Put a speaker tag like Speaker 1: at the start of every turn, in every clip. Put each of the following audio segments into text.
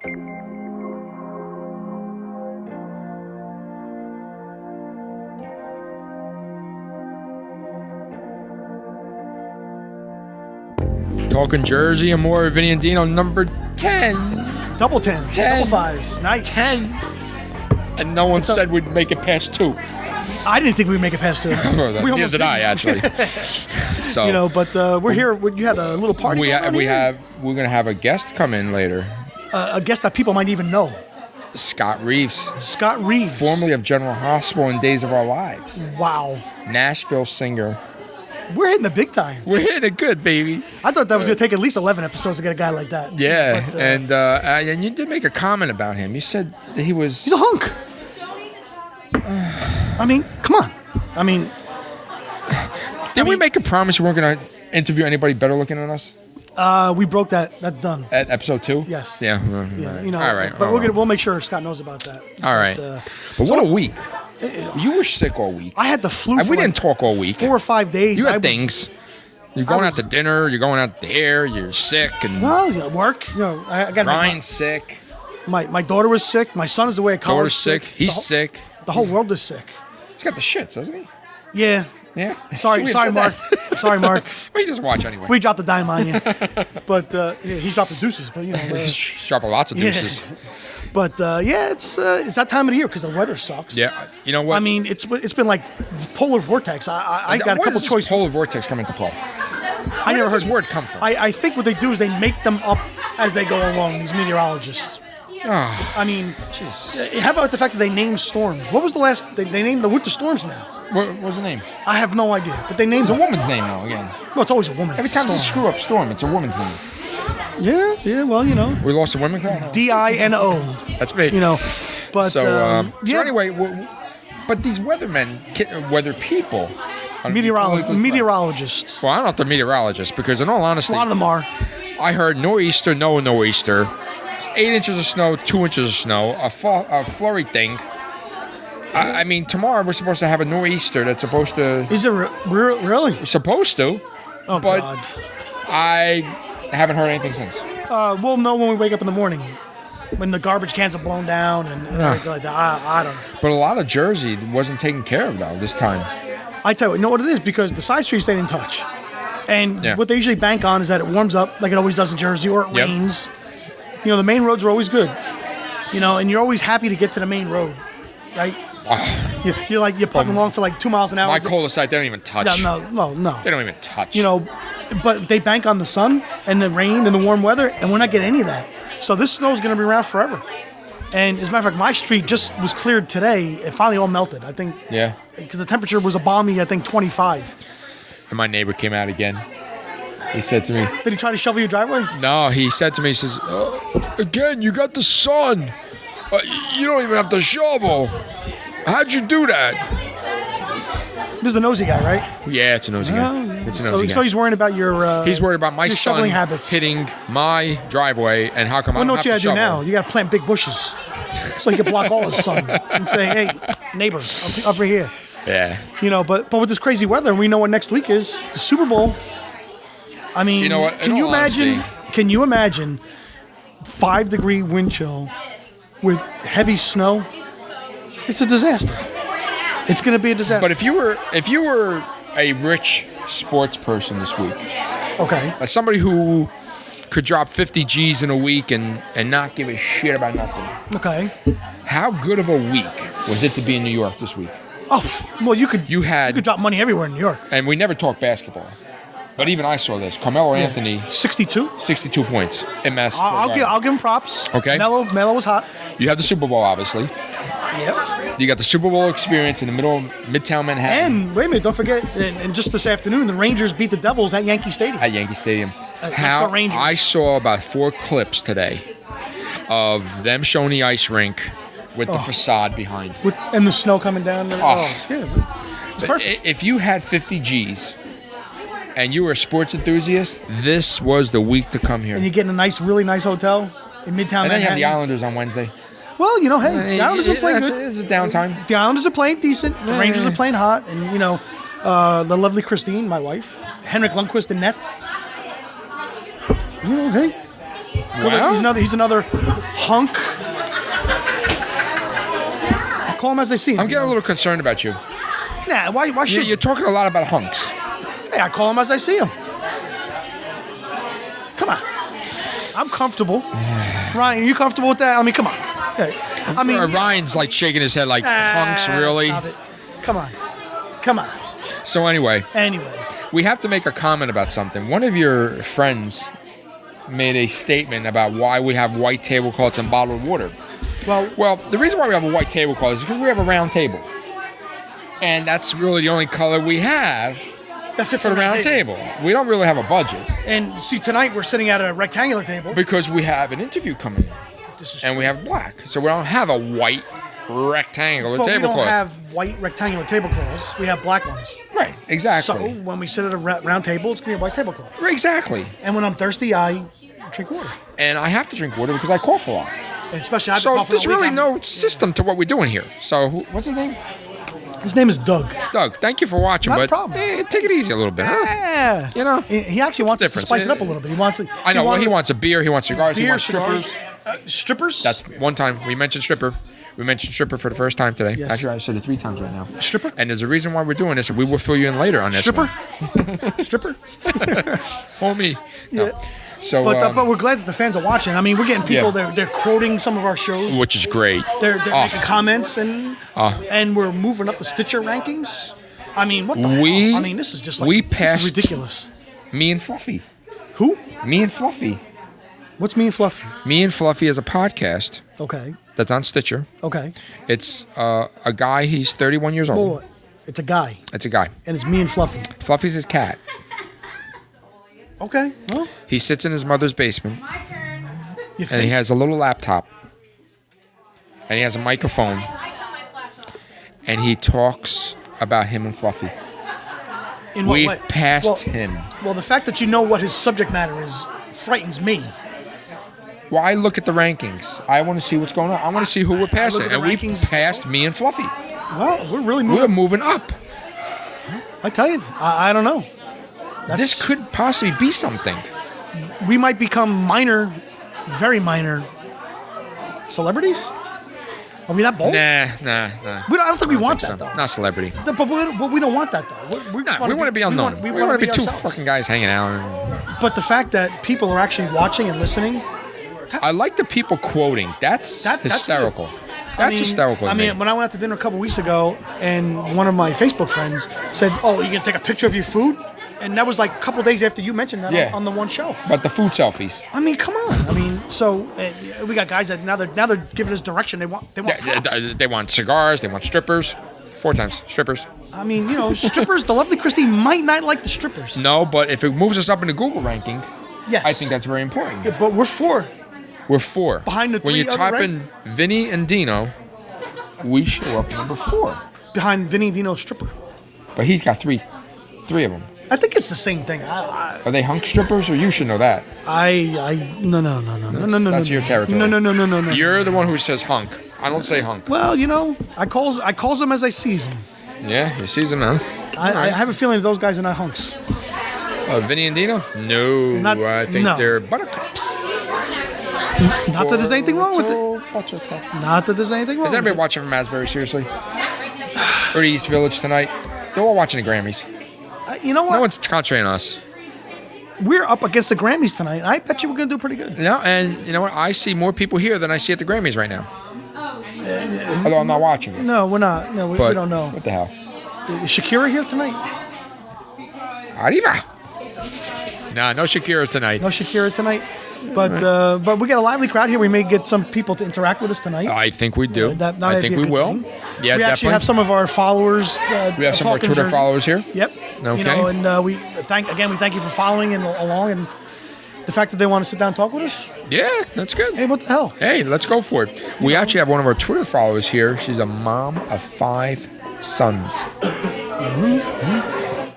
Speaker 1: Talking Jersey and more. Vinny and Dino, number 10.
Speaker 2: Double 10.
Speaker 1: 10.
Speaker 2: Double fives. Nice.
Speaker 1: 10. And no one said we'd make it past 2.
Speaker 2: I didn't think we'd make it past 2.
Speaker 1: Neither did I, actually. So,
Speaker 2: but we're here. You had a little party.
Speaker 1: we're gonna have a guest come in later.
Speaker 2: A guest that people might even know.
Speaker 1: Scott Reeves.
Speaker 2: Scott Reeves.
Speaker 1: Formerly of General Hospital and Days of Our Lives.
Speaker 2: Wow.
Speaker 1: Nashville singer.
Speaker 2: We're hitting the big time.
Speaker 1: We're hitting it good, baby.
Speaker 2: I thought that was going to take at least 11 episodes to get a guy like that.
Speaker 1: Yeah,
Speaker 2: but,
Speaker 1: and you did make a comment about him. You said that he's
Speaker 2: a hunk. I mean, come on. I mean...
Speaker 1: Didn't we make a promise we weren't going to interview anybody better looking than us?
Speaker 2: We broke that. That's done.
Speaker 1: At episode 2?
Speaker 2: Yes.
Speaker 1: Yeah.
Speaker 2: Yeah. You know.
Speaker 1: All right.
Speaker 2: But we'll make sure Scott knows about that.
Speaker 1: All right. But what a week. You were sick all week.
Speaker 2: I had the flu.
Speaker 1: We didn't talk all week.
Speaker 2: 4 or 5 days.
Speaker 1: You had things. You're going out to dinner. You're going out there. You're sick and.
Speaker 2: Well, work. I got.
Speaker 1: Ryan's sick.
Speaker 2: My daughter was sick. My son is away at college.
Speaker 1: Daughter's sick. He's sick.
Speaker 2: The whole world is sick.
Speaker 1: He's got the shits, doesn't he?
Speaker 2: Yeah.
Speaker 1: Yeah.
Speaker 2: Sorry, Mark. Sorry, Mark.
Speaker 1: We just watch anyway.
Speaker 2: We dropped the dime on you, but he dropped the deuces. But
Speaker 1: he's dropping lots of deuces.
Speaker 2: Yeah. But it's that time of the year because the weather sucks.
Speaker 1: Yeah, you know what?
Speaker 2: I mean, it's been like polar vortex. I got a couple choices.
Speaker 1: Polar vortex come into play.
Speaker 2: I never heard
Speaker 1: this word come from.
Speaker 2: I think what they do is they make them up as they go along. These meteorologists.
Speaker 1: Oh,
Speaker 2: I mean,
Speaker 1: jeez.
Speaker 2: How about the fact that they named storms? What was the last? They named the winter storms now.
Speaker 1: What was the name?
Speaker 2: I have no idea, but they named
Speaker 1: a woman's name now again.
Speaker 2: Well, it's always a woman.
Speaker 1: Every time they screw up storm, it's a woman's name.
Speaker 2: Yeah, well,
Speaker 1: We lost a women club?
Speaker 2: Dino.
Speaker 1: That's me.
Speaker 2: But
Speaker 1: so anyway, but these weathermen, weather people,
Speaker 2: meteorologists.
Speaker 1: Well, I don't know if they're meteorologists because, in all honesty,
Speaker 2: a lot of them are.
Speaker 1: I heard nor'easter, no nor'easter, 8 inches of snow, 2 inches of snow, a flurry thing. I mean, tomorrow we're supposed to have a nor'easter that's supposed to.
Speaker 2: Is it really?
Speaker 1: We're supposed to.
Speaker 2: Oh,
Speaker 1: but
Speaker 2: God.
Speaker 1: I haven't heard anything since.
Speaker 2: We'll know when we wake up in the morning, when the garbage cans are blown down and everything like that. I don't know.
Speaker 1: But a lot of Jersey wasn't taken care of, though, this time.
Speaker 2: I tell you, what it is? Because the side streets they didn't touch. And what they usually bank on is that it warms up like it always does in Jersey, or it rains. The main roads are always good. And you're always happy to get to the main road, right? You're putting along for like 2 miles an hour.
Speaker 1: My cul-de-sac, they don't even touch.
Speaker 2: No.
Speaker 1: They don't even touch.
Speaker 2: But they bank on the sun and the rain and the warm weather, and we're not getting any of that. So this snow is going to be around forever. And as a matter of fact, my street just was cleared today. It finally all melted, I think.
Speaker 1: Yeah.
Speaker 2: Because the temperature was a balmy, I think, 25.
Speaker 1: And my neighbor came out again. He said to me...
Speaker 2: Did he try to shovel your driveway?
Speaker 1: No, he said to me, he says, again, you got the sun. You don't even have to shovel. How'd you do that?
Speaker 2: This is the nosy guy, right?
Speaker 1: Yeah, it's a nosy guy. It's a nosy guy.
Speaker 2: So he's worried about your...
Speaker 1: he's worried about my son
Speaker 2: shoveling habits.
Speaker 1: hitting my driveway, and how come I don't have to shovel? Well, know what you got to do now?
Speaker 2: You got to plant big bushes so you can block all the sun and say, hey, neighbors, over here.
Speaker 1: Yeah.
Speaker 2: But with this crazy weather, and we know what next week is, the Super Bowl. I mean,
Speaker 1: you know what?
Speaker 2: Can you imagine 5-degree wind chill with heavy snow? It's a disaster. It's going to be a disaster.
Speaker 1: But if you were a rich sports person this week,
Speaker 2: okay,
Speaker 1: somebody who could drop 50 G's in a week and not give a shit about nothing,
Speaker 2: okay,
Speaker 1: how good of a week was it to be in New York this week?
Speaker 2: Oh, well, you could drop money everywhere in New York.
Speaker 1: And we never talked basketball. But even I saw this. Carmelo Anthony.
Speaker 2: 62
Speaker 1: points in Madison.
Speaker 2: I'll give him props.
Speaker 1: Okay.
Speaker 2: Melo was hot.
Speaker 1: You have the Super Bowl, obviously.
Speaker 2: Yep.
Speaker 1: You got the Super Bowl experience in the middle of Midtown Manhattan.
Speaker 2: And wait a minute, don't forget, and just this afternoon, the Rangers beat the Devils at Yankee Stadium. I saw about 4 clips today of them showing the ice rink with the facade behind. And the snow coming down. It's perfect.
Speaker 1: If you had 50 G's and you were a sports enthusiast, this was the week to come here.
Speaker 2: And you get in a really nice hotel in Midtown Manhattan.
Speaker 1: And then you have the Islanders on Wednesday.
Speaker 2: Well, hey, the Islanders are playing good.
Speaker 1: It's a downtime.
Speaker 2: The Islanders are playing decent. The Rangers are playing hot. And, the lovely Christine, my wife, Henrik Lundqvist in net. Hey.
Speaker 1: Wow.
Speaker 2: He's another hunk. I call him as I see him.
Speaker 1: I'm getting a little concerned about you.
Speaker 2: Nah, why should
Speaker 1: You're talking a lot about hunks.
Speaker 2: Hey, I call him as I see him. Come on. I'm comfortable. Ryan, are you comfortable with that? I mean, come on. Okay. I mean,
Speaker 1: Ryan's like shaking his head like, hunks, really?
Speaker 2: Stop it. Come on.
Speaker 1: So anyway, we have to make a comment about something. One of your friends made a statement about why we have white tablecloths and bottled water. Well, the reason why we have a white tablecloth is because we have a round table. And that's really the only color we have
Speaker 2: that fits
Speaker 1: for the round table. We don't really have a budget.
Speaker 2: And see, tonight we're sitting at a rectangular table.
Speaker 1: Because we have an interview coming in. And we have black. So we don't have a white rectangular tablecloth.
Speaker 2: We don't have white rectangular tablecloths. We have black ones.
Speaker 1: Right, exactly.
Speaker 2: So when we sit at a round table, it's going to be a white tablecloth.
Speaker 1: Exactly.
Speaker 2: And when I'm thirsty, I drink water.
Speaker 1: And I have to drink water because I cough a lot.
Speaker 2: And especially I've been
Speaker 1: so
Speaker 2: coughing
Speaker 1: there's
Speaker 2: all week.
Speaker 1: really no system to what we're doing here. So what's his name?
Speaker 2: His name is Doug.
Speaker 1: Doug, thank you for watching.
Speaker 2: Not
Speaker 1: but
Speaker 2: a problem.
Speaker 1: Take it easy a little bit.
Speaker 2: Yeah.
Speaker 1: You know?
Speaker 2: He actually wants us to spice it up a little bit. He wants.
Speaker 1: I know. He wants a beer. He wants cigars.
Speaker 2: Beer,
Speaker 1: he wants strippers.
Speaker 2: Strippers?
Speaker 1: That's one time. We mentioned stripper. We mentioned stripper for the first time today.
Speaker 2: Yes.
Speaker 1: Actually, I said it 3 times right now.
Speaker 2: Stripper?
Speaker 1: And there's a reason why we're doing this, and we will fill you in later on this
Speaker 2: Stripper?
Speaker 1: one.
Speaker 2: Stripper?
Speaker 1: Homie. No.
Speaker 2: Yeah.
Speaker 1: So,
Speaker 2: but we're glad that the fans are watching. I mean, we're getting people. They're quoting some of our shows,
Speaker 1: which is great.
Speaker 2: They're making comments, and we're moving up the Stitcher rankings. I mean, what the hell? I mean, this is just like this is ridiculous.
Speaker 1: Me and Fluffy.
Speaker 2: Who?
Speaker 1: Me and Fluffy.
Speaker 2: What's Me and Fluffy?
Speaker 1: Me and Fluffy is a podcast.
Speaker 2: Okay.
Speaker 1: That's on Stitcher.
Speaker 2: Okay.
Speaker 1: It's a guy. He's 31 years old.
Speaker 2: Well, it's a guy.
Speaker 1: It's a guy.
Speaker 2: And it's Me and Fluffy.
Speaker 1: Fluffy's his cat.
Speaker 2: Okay. Well.
Speaker 1: He sits in his mother's basement. And he has a little laptop. And he has a microphone. And he talks about him and Fluffy.
Speaker 2: In what
Speaker 1: We've
Speaker 2: way?
Speaker 1: passed him.
Speaker 2: Well, the fact that you know what his subject matter is frightens me.
Speaker 1: Well, I look at the rankings. I want to see what's going on. I want to see who we're passing. And we passed Me and Fluffy.
Speaker 2: Well, we're really moving.
Speaker 1: We're moving up.
Speaker 2: I tell you, I don't know.
Speaker 1: This could possibly be something.
Speaker 2: We might become minor, very minor celebrities. Are we that bold?
Speaker 1: Nah.
Speaker 2: I don't think we want that, though.
Speaker 1: Not celebrity.
Speaker 2: But we don't want that, though. We
Speaker 1: want to be unknown. We want to be two fucking guys hanging out.
Speaker 2: But the fact that people are actually watching and listening.
Speaker 1: I like the people quoting. That's hysterical. That's hysterical.
Speaker 2: I mean, when I went out to dinner a couple weeks ago, and one of my Facebook friends said, "Oh, you can take a picture of your food," and that was like a couple days after you mentioned that on the one show.
Speaker 1: But the food selfies.
Speaker 2: I mean, come on. I mean, so we got guys that now they're giving us direction. They want props.
Speaker 1: They want cigars. They want strippers. 4 times strippers.
Speaker 2: I mean, strippers. The lovely Christy might not like the strippers.
Speaker 1: No, but if it moves us up in the Google ranking,
Speaker 2: yes,
Speaker 1: I think that's very important.
Speaker 2: Yeah, but we're 4.
Speaker 1: We're 4.
Speaker 2: Behind the 3
Speaker 1: when you type in Vinny and Dino, we show up number 4.
Speaker 2: Behind Vinny and Dino stripper.
Speaker 1: But he's got 3 of them.
Speaker 2: I think it's the same thing.
Speaker 1: Are they hunk strippers, or you should know that?
Speaker 2: No.
Speaker 1: That's your territory.
Speaker 2: No.
Speaker 1: You're the one who says hunk. I don't say hunk.
Speaker 2: Well, I calls them as I sees them.
Speaker 1: Yeah, you sees them, huh?
Speaker 2: I have a feeling those guys are not hunks.
Speaker 1: Vinny and Dino? No, I think they're buttercups.
Speaker 2: Not that there's anything wrong with it.
Speaker 1: Buttercup.
Speaker 2: Not that there's anything wrong with it.
Speaker 1: Is anybody watching from Asbury, seriously? Or the East Village tonight? They're all watching the Grammys.
Speaker 2: You know what?
Speaker 1: No one's concentrating on us.
Speaker 2: We're up against the Grammys tonight. I bet you we're going to do pretty good.
Speaker 1: No, and you know what? I see more people here than I see at the Grammys right now. Although I'm not watching it.
Speaker 2: No, we're not. No, we don't know.
Speaker 1: What the hell?
Speaker 2: Is Shakira here tonight?
Speaker 1: Arriba. Nah, no Shakira tonight.
Speaker 2: No Shakira tonight. But we got a lively crowd here. We may get some people to interact with us tonight.
Speaker 1: I think we do. I think we will.
Speaker 2: Thing.
Speaker 1: Yeah,
Speaker 2: we actually have some of our followers.
Speaker 1: We have some of our Twitter followers here.
Speaker 2: Yep.
Speaker 1: Okay.
Speaker 2: And we thank you for following and along, and the fact that they want to sit down and talk with us.
Speaker 1: Yeah, that's good.
Speaker 2: Hey, what the hell?
Speaker 1: Hey, let's go for it. We actually have one of our Twitter followers here. She's a mom of 5 sons. Mm-hmm.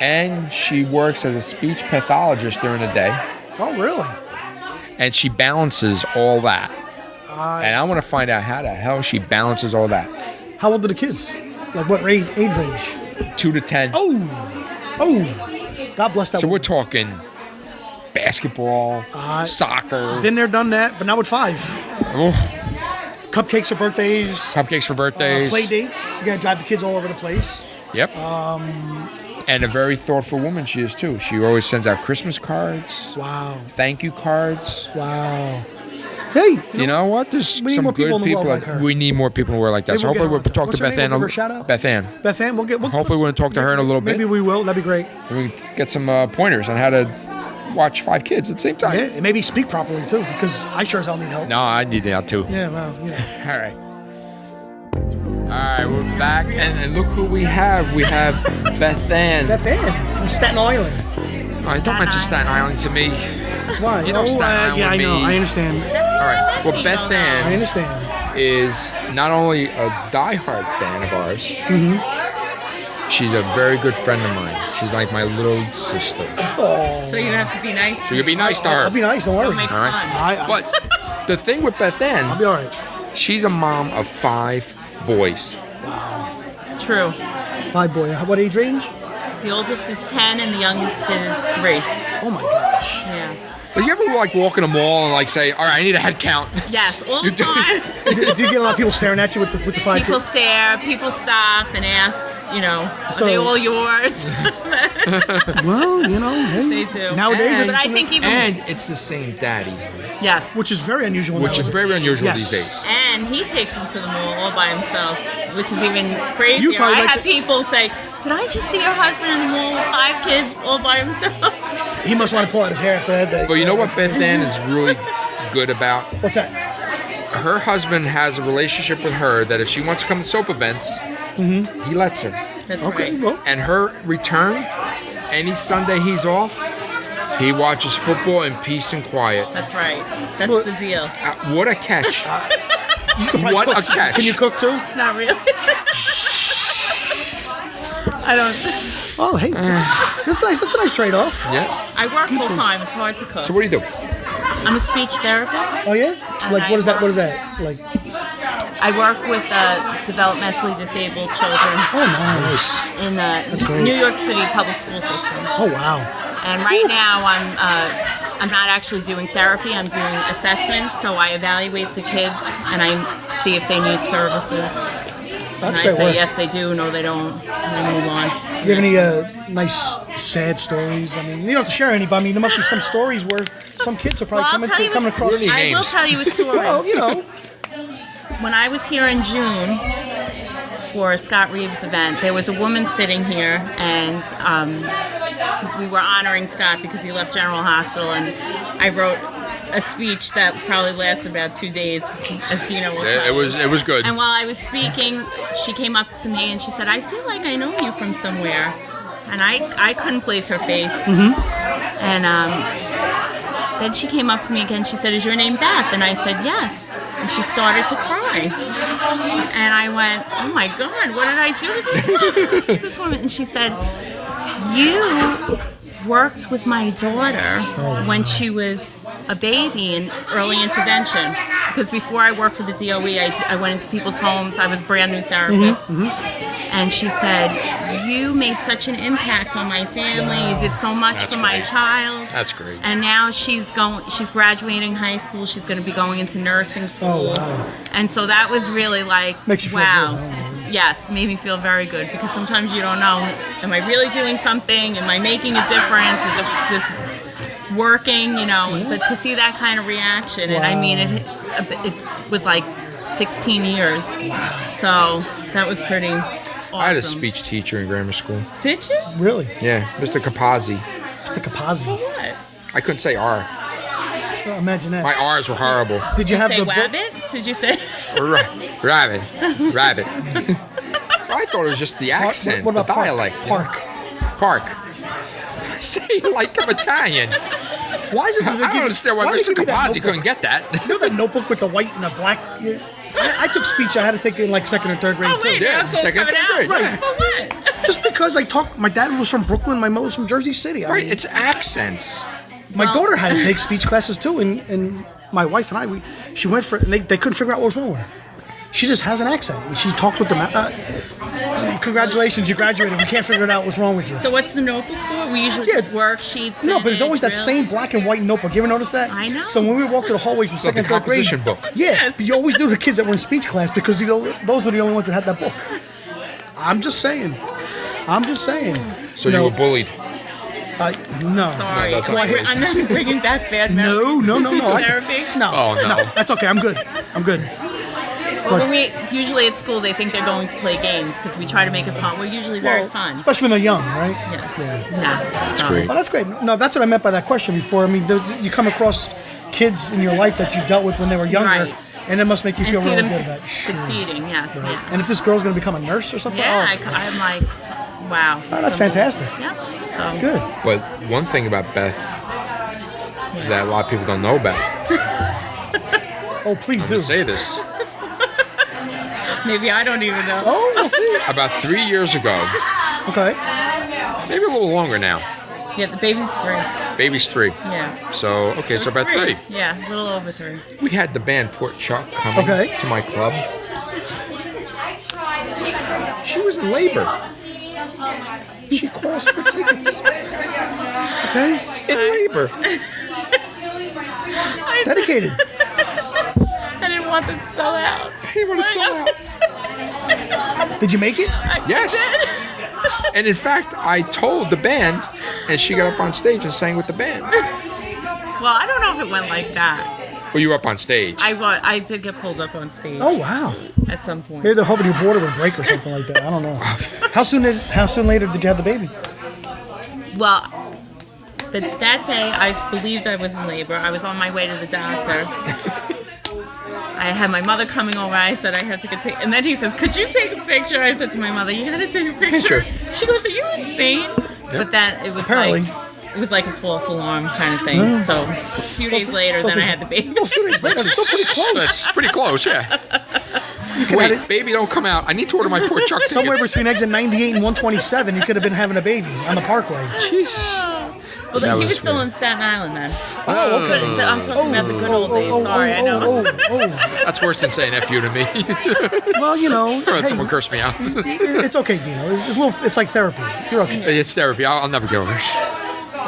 Speaker 1: And she works as a speech pathologist during the day.
Speaker 2: Oh, really?
Speaker 1: And she balances all that. And I want to find out how the hell she balances all that.
Speaker 2: How old are the kids? Like what age range?
Speaker 1: 2 to 10.
Speaker 2: Oh, God bless that.
Speaker 1: So we're talking basketball, soccer.
Speaker 2: Been there, done that, but now with 5.
Speaker 1: Oh.
Speaker 2: Cupcakes for birthdays.
Speaker 1: Cupcakes for birthdays.
Speaker 2: Play dates. You got to drive the kids all over the place.
Speaker 1: Yep. And a very thoughtful woman she is, too. She always sends out Christmas cards.
Speaker 2: Wow.
Speaker 1: Thank you cards.
Speaker 2: Wow. Hey,
Speaker 1: you know what? There's some good people. We need more people in the world like that. So hopefully we'll talk to Beth Ann. Beth Ann.
Speaker 2: Beth Ann.
Speaker 1: Hopefully we'll talk to her in a little bit.
Speaker 2: Maybe we will. That'd be great.
Speaker 1: We can get some pointers on how to watch 5 kids at the same time.
Speaker 2: Yeah, and maybe speak properly too, because I sure as hell need help.
Speaker 1: No, I need help too.
Speaker 2: Yeah, well,
Speaker 1: All right. All right, we're back, and look who we have. We have Beth Ann.
Speaker 2: Beth Ann from Staten Island.
Speaker 1: Don't mention Staten Island to me.
Speaker 2: Why?
Speaker 1: You know Staten Island
Speaker 2: yeah, I know. I understand.
Speaker 1: All right. Well, Beth Ann.
Speaker 2: I understand.
Speaker 1: Is not only a diehard fan of ours.
Speaker 2: Mm-hmm.
Speaker 1: She's a very good friend of mine. She's like my little sister.
Speaker 2: Oh.
Speaker 3: So you have to be nice.
Speaker 1: So you be nice to her.
Speaker 2: I'll be nice. Don't worry.
Speaker 3: Don't make fun.
Speaker 1: But the thing with Beth Ann,
Speaker 2: I'll be all right.
Speaker 1: She's a mom of 5 boys.
Speaker 3: Wow. It's true.
Speaker 2: 5 boys. What age range?
Speaker 3: The oldest is 10 and the youngest is 3.
Speaker 2: Oh my gosh.
Speaker 3: Yeah.
Speaker 1: Do you ever like walk in a mall and like say, "All right, I need a head count"?
Speaker 3: Yes, all the time.
Speaker 2: do you get a lot of people staring at you with the 5
Speaker 3: People
Speaker 2: kids?
Speaker 3: stare. People stop and ask. Are they all yours?
Speaker 2: Well, hey.
Speaker 3: They do.
Speaker 2: Nowadays,
Speaker 3: but I think
Speaker 1: and it's the same daddy.
Speaker 3: Yes.
Speaker 2: Which is very unusual.
Speaker 1: These days.
Speaker 3: And he takes them to the mall all by himself, which is even crazier.
Speaker 2: You probably
Speaker 3: I had people say, "Did I just see your husband in the mall with 5 kids all by himself?"
Speaker 2: He must want to pull out his hair after that.
Speaker 1: But you know what Beth Ann is really good about?
Speaker 2: What's that?
Speaker 1: Her husband has a relationship with her that if she wants to come to soap events, he lets her.
Speaker 3: That's
Speaker 2: okay.
Speaker 3: right.
Speaker 2: Well.
Speaker 1: And her return, any Sunday he's off, he watches football in peace and quiet.
Speaker 3: That's right. That's the deal.
Speaker 1: What a catch. What a catch.
Speaker 2: Can you cook too?
Speaker 3: Not really. I don't.
Speaker 2: Oh, hey. That's nice. That's a nice trade-off.
Speaker 1: Yeah.
Speaker 3: I work full-time. It's hard to cook.
Speaker 1: So what do you do?
Speaker 3: I'm a speech therapist.
Speaker 2: Oh, yeah? Like, what is that? What is that? Like,
Speaker 3: I work with developmentally disabled children.
Speaker 2: Oh, nice.
Speaker 3: In the New York City public school system.
Speaker 2: Oh, wow.
Speaker 3: And right now I'm not actually doing therapy. I'm doing assessments. So I evaluate the kids and I see if they need services.
Speaker 2: That's
Speaker 3: and
Speaker 2: great
Speaker 3: I say
Speaker 2: work.
Speaker 3: yes, they do. No, they don't. And then move on.
Speaker 2: Do you have any nice, sad stories? I mean, you don't have to share any, but I mean, there must be some stories where some kids are probably coming across.
Speaker 3: I will tell you a story.
Speaker 2: Well,
Speaker 3: When I was here in June for Scott Reeves' event, there was a woman sitting here, and we were honoring Scott because he left General Hospital, and I wrote a speech that probably lasted about 2 days, as Dino will tell you.
Speaker 1: It was good.
Speaker 3: And while I was speaking, she came up to me and she said, "I feel like I know you from somewhere," and I couldn't place her face. And then she came up to me again. She said, "Is your name Beth?" And I said, "Yes." And she started to cry. And I went, "Oh my God, what did I do to this woman?" And she said, "You worked with my daughter when she was a baby in early intervention." Because before I worked for the DOE, I went into people's homes. I was a brand new therapist. And she said, "You made such an impact on my family. You did so much for my child."
Speaker 1: That's great.
Speaker 3: And now she's graduating high school. She's going to be going into nursing school.
Speaker 2: Oh, wow.
Speaker 3: And so that was really like,
Speaker 2: makes you feel
Speaker 3: wow.
Speaker 2: good.
Speaker 3: Yes, made me feel very good because sometimes you don't know, am I really doing something? Am I making a difference? Is this working? But to see that kind of reaction, and I mean, it was like 16 years. So that was pretty awesome.
Speaker 1: I had a speech teacher in grammar school.
Speaker 3: Did you?
Speaker 2: Really?
Speaker 1: Yeah, Mr. Capazzi.
Speaker 2: Mr. Capazzi.
Speaker 3: For what?
Speaker 1: I couldn't say R.
Speaker 2: Well, imagine that.
Speaker 1: My R's were horrible.
Speaker 2: Did you have
Speaker 3: say
Speaker 2: the
Speaker 3: wabbit? Did you say?
Speaker 1: Rabbit. I thought it was just the accent,
Speaker 2: what about
Speaker 1: the dialect.
Speaker 2: Park.
Speaker 1: I say it like I'm Italian.
Speaker 2: Why is it?
Speaker 1: I don't understand why Mr. Capazzi couldn't get that.
Speaker 2: You know that notebook with the white and the black? I took speech. I had to take it in like 2nd or 3rd grade too.
Speaker 1: Yeah, second and third grade.
Speaker 2: Right.
Speaker 3: For what?
Speaker 2: Just because my dad was from Brooklyn, my mother was from Jersey City.
Speaker 1: Right, it's accents.
Speaker 2: My daughter had to take speech classes too, and my wife and I, she went for it, and they couldn't figure out what was wrong with her. She just has an accent. She talks with the congratulations, you graduated. We can't figure it out. What's wrong with you?
Speaker 3: So what's the notebook for? We usually do worksheets.
Speaker 2: No, but it's always that same black and white notebook. You ever notice that?
Speaker 3: I know.
Speaker 2: So when we walk to the hallways in second and third grade,
Speaker 1: book.
Speaker 2: Yeah, you always do the kids that were in speech class because those are the only ones that had that book. I'm just saying.
Speaker 1: So you were bullied.
Speaker 2: No.
Speaker 3: Sorry.
Speaker 1: No,
Speaker 3: I'm not bringing back bad memories.
Speaker 2: No.
Speaker 3: Therapy?
Speaker 2: No.
Speaker 1: Oh, no.
Speaker 2: That's okay. I'm good.
Speaker 3: Well, usually at school they think they're going to play games because we try to make it fun. We're usually very fun.
Speaker 2: Especially when they're young, right?
Speaker 3: Yes.
Speaker 2: Yeah.
Speaker 1: That's great.
Speaker 2: Oh, that's great. No, that's what I meant by that question before. I mean, you come across kids in your life that you dealt with when they were younger.
Speaker 3: Right.
Speaker 2: And it must make you feel really good about it.
Speaker 3: Succeeding, yes.
Speaker 2: Right.
Speaker 3: Yeah.
Speaker 2: And if this girl's going to become a nurse or something?
Speaker 3: Yeah, I'm like, wow.
Speaker 2: Oh, that's fantastic.
Speaker 3: Yeah. So
Speaker 2: good.
Speaker 1: But one thing about Beth that a lot of people don't know about.
Speaker 2: Oh, please do.
Speaker 1: Say this.
Speaker 3: Maybe I don't even know.
Speaker 2: Oh, we'll see.
Speaker 1: About 3 years ago.
Speaker 2: Okay.
Speaker 1: Maybe a little longer now.
Speaker 3: Yeah, the baby's 3.
Speaker 1: Baby's 3.
Speaker 3: Yeah.
Speaker 1: So about 3.
Speaker 3: Yeah, a little over 3.
Speaker 1: We had the band Port Chuck coming to my club. She was in labor. She calls for tickets.
Speaker 2: Okay.
Speaker 1: In labor.
Speaker 2: Dedicated.
Speaker 3: I didn't want them to sell out.
Speaker 1: I didn't want to sell out.
Speaker 2: Did you make it?
Speaker 1: Yes. And in fact, I told the band, and she got up on stage and sang with the band.
Speaker 3: Well, I don't know if it went like that.
Speaker 1: Well, you were up on stage.
Speaker 3: I did get pulled up on stage.
Speaker 2: Oh, wow.
Speaker 3: At some point.
Speaker 2: Maybe they're hoping your border would break or something like that. I don't know. How soon later did you have the baby?
Speaker 3: Well, that day I believed I was in labor. I was on my way to the doctor. I had my mother coming over. I said I had to take, and then he says, "Could you take a picture?" I said to my mother, "You got to take a picture." She goes, "Are you insane?" Yep. But then it was like a false alarm kind of thing. So a few days later, then I had the baby.
Speaker 2: A few days later, that's still pretty close.
Speaker 1: That's pretty close, yeah. Wait, baby, don't come out. I need to order my Port Chuck tickets.
Speaker 2: Somewhere between exit 98 and 127, you could have been having a baby on the Parkway.
Speaker 1: Jesus.
Speaker 3: Well, he was still in Staten Island then.
Speaker 2: Oh, okay.
Speaker 3: I'm talking about the good old days. Sorry, I know.
Speaker 1: That's worse than saying F you to me.
Speaker 2: Well, you know.
Speaker 1: Hey, someone cursed me out.
Speaker 2: It's okay, Dino. It's like therapy. You're okay.
Speaker 1: It's therapy. I'll never get over it.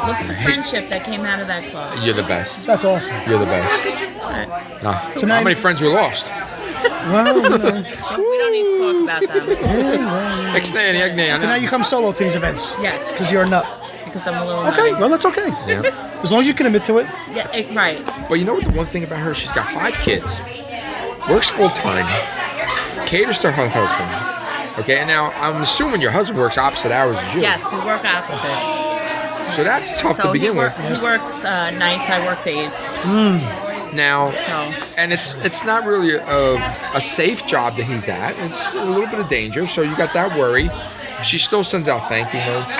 Speaker 3: Look at the friendship that came out of that club.
Speaker 1: You're the best.
Speaker 2: That's awesome.
Speaker 1: You're the best.
Speaker 3: How could you not?
Speaker 1: No. So how many friends we lost?
Speaker 2: Well, you know.
Speaker 3: We don't need to talk about them.
Speaker 2: But now you come solo to these events.
Speaker 3: Yes.
Speaker 2: Because you're a nut.
Speaker 3: Because I'm a little
Speaker 2: okay,
Speaker 3: nutty.
Speaker 2: well, that's okay.
Speaker 1: Yeah.
Speaker 2: As long as you can admit to it.
Speaker 3: Yeah, right.
Speaker 1: But you know what? The one thing about her, she's got 5 kids, works full time, caters to her husband. Okay, and now I'm assuming your husband works opposite hours as you.
Speaker 3: Yes, we work opposite.
Speaker 1: So that's tough to begin with.
Speaker 3: He works nights, I work days.
Speaker 1: Now, and it's not really a safe job that he's at. It's a little bit of danger, so you got that worry. She still sends out thank you notes.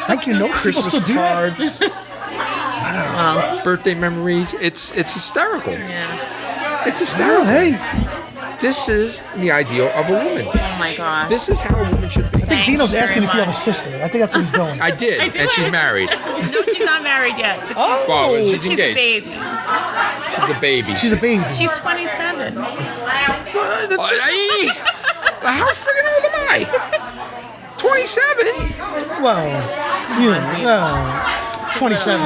Speaker 2: Thank you notes?
Speaker 1: Christmas cards. Wow. Birthday memories. It's hysterical.
Speaker 3: Yeah.
Speaker 1: It's hysterical.
Speaker 2: Hey.
Speaker 1: This is the ideal of a woman.
Speaker 3: Oh my God.
Speaker 1: This is how a woman should be.
Speaker 2: I think Dino's asking if you have a sister. I think that's what he's doing.
Speaker 1: I did, and she's married.
Speaker 3: No, she's not married yet.
Speaker 2: Oh,
Speaker 1: well, she's engaged.
Speaker 3: A baby.
Speaker 1: She's a baby.
Speaker 2: She's a baby.
Speaker 3: She's 27.
Speaker 1: How freaking old am I? 27?
Speaker 2: Well, you know, 27.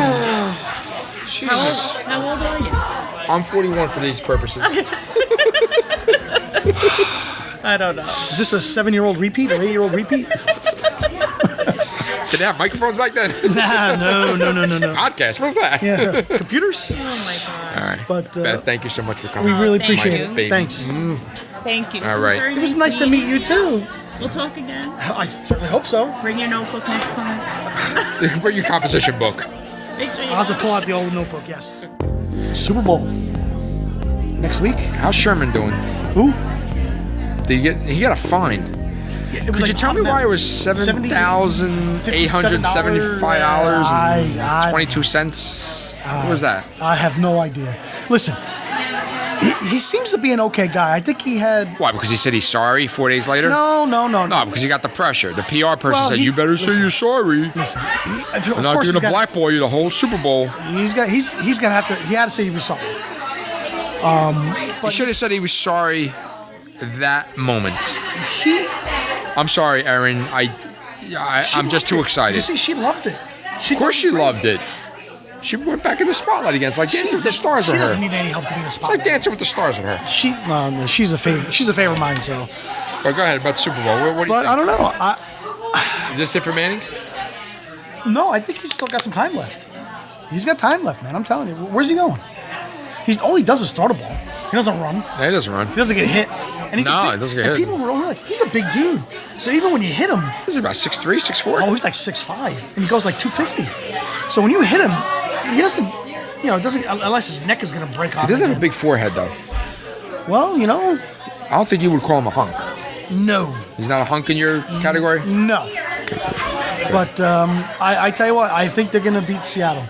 Speaker 1: Jesus.
Speaker 3: How old are you?
Speaker 1: I'm 41 for these purposes.
Speaker 3: I don't know.
Speaker 2: Is this a 7-year-old repeat or 8-year-old repeat?
Speaker 1: Did they have microphones back then?
Speaker 2: Nah, no.
Speaker 1: Podcast, what's that?
Speaker 2: Yeah, computers?
Speaker 3: Oh my God.
Speaker 1: All right.
Speaker 2: But,
Speaker 1: Beth, thank you so much for coming.
Speaker 2: We really
Speaker 3: Thank
Speaker 2: appreciate
Speaker 3: you.
Speaker 2: it. Thanks.
Speaker 3: Thank you.
Speaker 1: All right.
Speaker 2: It was nice to meet you, too.
Speaker 3: We'll talk again.
Speaker 2: I certainly hope so.
Speaker 3: Bring your notebook next time.
Speaker 1: Bring your composition book.
Speaker 3: Make sure you
Speaker 2: I'll have to pull out the old notebook, yes. Super Bowl. Next week.
Speaker 1: How's Sherman doing?
Speaker 2: Who?
Speaker 1: He got a fine.
Speaker 2: Yeah,
Speaker 1: Could you tell me why it was $7,875.22? What was that?
Speaker 2: I have no idea. Listen, he seems to be an okay guy. I think he had...
Speaker 1: Why? Because he said he's sorry 4 days later?
Speaker 2: No.
Speaker 1: No, because he got the pressure. The PR person said, you better say you're sorry.
Speaker 2: Listen,
Speaker 1: I'm not going to blackball you the whole Super Bowl.
Speaker 2: He's gonna have to... He had to say he was sorry.
Speaker 1: He should have said he was sorry that moment. I'm sorry, Erin. I'm just too excited.
Speaker 2: You see, she loved it.
Speaker 1: Of course she loved it. She went back in the spotlight again. It's like Dancing with the Stars with her.
Speaker 2: She doesn't need any help to be in the spotlight.
Speaker 1: It's like Dancing with the Stars with her.
Speaker 2: No, she's a favorite. She's a favorite of mine. So.
Speaker 1: Well, go ahead about the Super Bowl. What do you think?
Speaker 2: But I don't know.
Speaker 1: Is this it for Manning?
Speaker 2: No, I think he's still got some time left. He's got time left, man. I'm telling you. Where's he going? All he does is throw the ball. He doesn't run.
Speaker 1: Yeah, he doesn't run.
Speaker 2: He doesn't get hit. And
Speaker 1: he doesn't get hit.
Speaker 2: People don't realize he's a big dude. So even when you hit him,
Speaker 1: this is about 6'3", 6'4".
Speaker 2: Oh, he's like 6'5", and he goes like 250. So when you hit him, he doesn't. Unless his neck is going to break off.
Speaker 1: He doesn't have a big forehead, though.
Speaker 2: Well,
Speaker 1: I don't think you would call him a hunk.
Speaker 2: No.
Speaker 1: He's not a hunk in your category?
Speaker 2: No. But I tell you what, I think they're going to beat Seattle.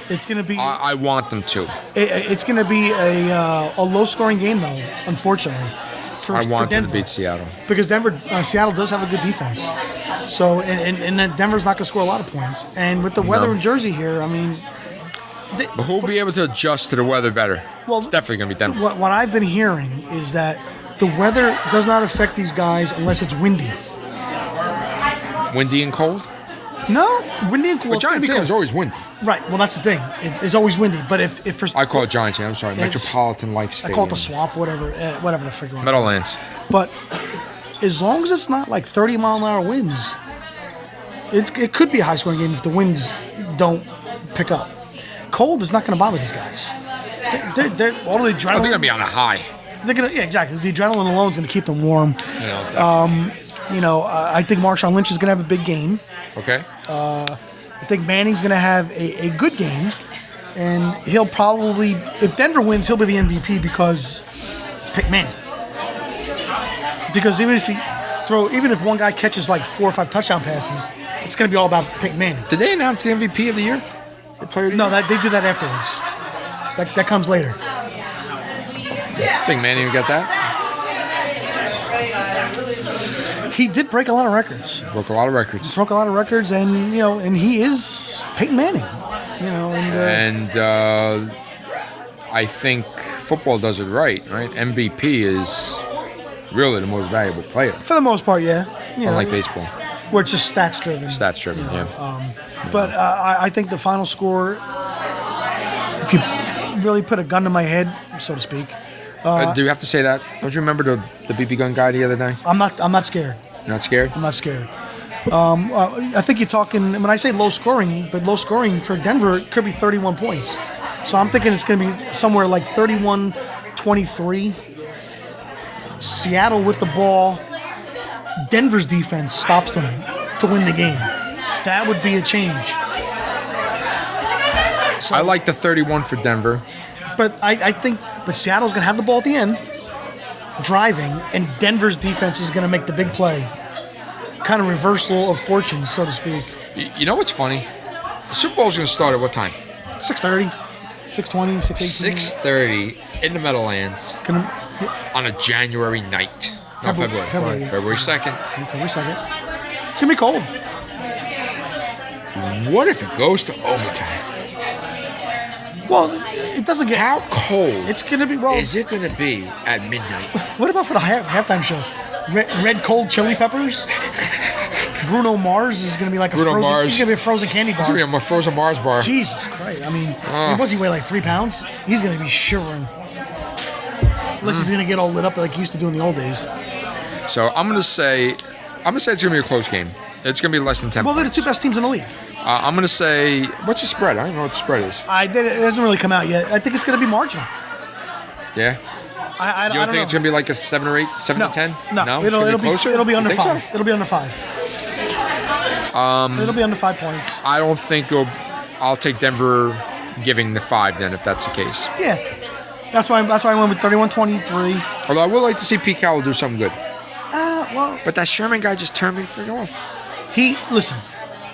Speaker 2: It's going to be.
Speaker 1: I want them to.
Speaker 2: It's going to be a low-scoring game, though. Unfortunately,
Speaker 1: I want them to beat Seattle
Speaker 2: because Seattle does have a good defense. So and then Denver's not going to score a lot of points. And with the weather in Jersey here, I mean.
Speaker 1: But who'll be able to adjust to the weather better? Well, it's definitely going to be Denver.
Speaker 2: What I've been hearing is that the weather does not affect these guys unless it's windy.
Speaker 1: Windy and cold?
Speaker 2: No, windy and cold.
Speaker 1: But Giants Stadium's always windy.
Speaker 2: Right. Well, that's the thing. It's always windy. But if for
Speaker 1: I call it Giants Stadium. I'm sorry, Metropolitan Life Stadium.
Speaker 2: I call it the Swamp, whatever the figure.
Speaker 1: Meadowlands.
Speaker 2: But as long as it's not like 30-mile-an-hour winds, it could be a high-scoring game if the winds don't pick up. Cold is not going to bother these guys. They're all the adrenaline.
Speaker 1: They're going to be on a high.
Speaker 2: Exactly. The adrenaline alone is going to keep them warm. I think Marshawn Lynch is going to have a big game.
Speaker 1: Okay.
Speaker 2: I think Manning's going to have a good game, and he'll probably, if Denver wins, he'll be the MVP because it's Peyton Manning. Because even if one guy catches like 4 or 5 touchdown passes, it's going to be all about Peyton Manning.
Speaker 1: Did they announce the MVP of the year?
Speaker 2: No, they do that afterwards. That comes later.
Speaker 1: I think Manning would get that.
Speaker 2: He did break a lot of records.
Speaker 1: Broke a lot of records,
Speaker 2: and he is Peyton Manning.
Speaker 1: I think football does it right. MVP is really the most valuable player.
Speaker 2: For the most part, yeah.
Speaker 1: Unlike baseball.
Speaker 2: Where it's just stats driven.
Speaker 1: Yeah.
Speaker 2: But I think the final score, if you really put a gun to my head, so to speak.
Speaker 1: Do you have to say that? Don't you remember the BB gun guy the other day?
Speaker 2: I'm not scared.
Speaker 1: You're not scared?
Speaker 2: I'm not scared. I think you're talking, when I say low scoring for Denver, it could be 31 points. So I'm thinking it's going to be somewhere like 31-23. Seattle with the ball. Denver's defense stops them to win the game. That would be a change. So,
Speaker 1: I like the 31 for Denver.
Speaker 2: But I think Seattle's going to have the ball at the end, driving, and Denver's defense is going to make the big play. Kind of reversal of fortunes, so to speak.
Speaker 1: You know what's funny? The Super Bowl's going to start at what time?
Speaker 2: 6:30, 6:20, 6:18.
Speaker 1: 6:30 in the Meadowlands on a January night. February 2nd.
Speaker 2: February 2nd. It's going to be cold.
Speaker 1: What if it goes to overtime?
Speaker 2: Well, it doesn't get...
Speaker 1: How cold
Speaker 2: it's going to be,
Speaker 1: is it going to be at midnight?
Speaker 2: What about for the halftime show? Red cold chili peppers? Bruno Mars is going to be like he's going to be a frozen candy bar.
Speaker 1: He's going to be a frozen Mars bar.
Speaker 2: Jesus Christ. I mean, what does he weigh, like 3 pounds? He's going to be shivering. Unless he's going to get all lit up like he used to do in the old days.
Speaker 1: So I'm going to say it's going to be a close game. It's going to be less than 10
Speaker 2: Well, they're
Speaker 1: points.
Speaker 2: the 2 best teams in the league.
Speaker 1: I'm going to say, what's the spread? I don't even know what the spread is.
Speaker 2: It hasn't really come out yet. I think it's going to be marginal.
Speaker 1: Yeah?
Speaker 2: I don't
Speaker 1: think
Speaker 2: know.
Speaker 1: it's going to be like a 7 or 8, 7 to 10?
Speaker 2: No, it'll be under 5. So? It'll be under 5. It'll be under 5 points.
Speaker 1: I don't think I'll take Denver giving the 5 then, if that's the case.
Speaker 2: Yeah. That's why I went with 31-23.
Speaker 1: Although I would like to see Pete Carroll do something good.
Speaker 2: But
Speaker 1: that Sherman guy just turned me freaking off.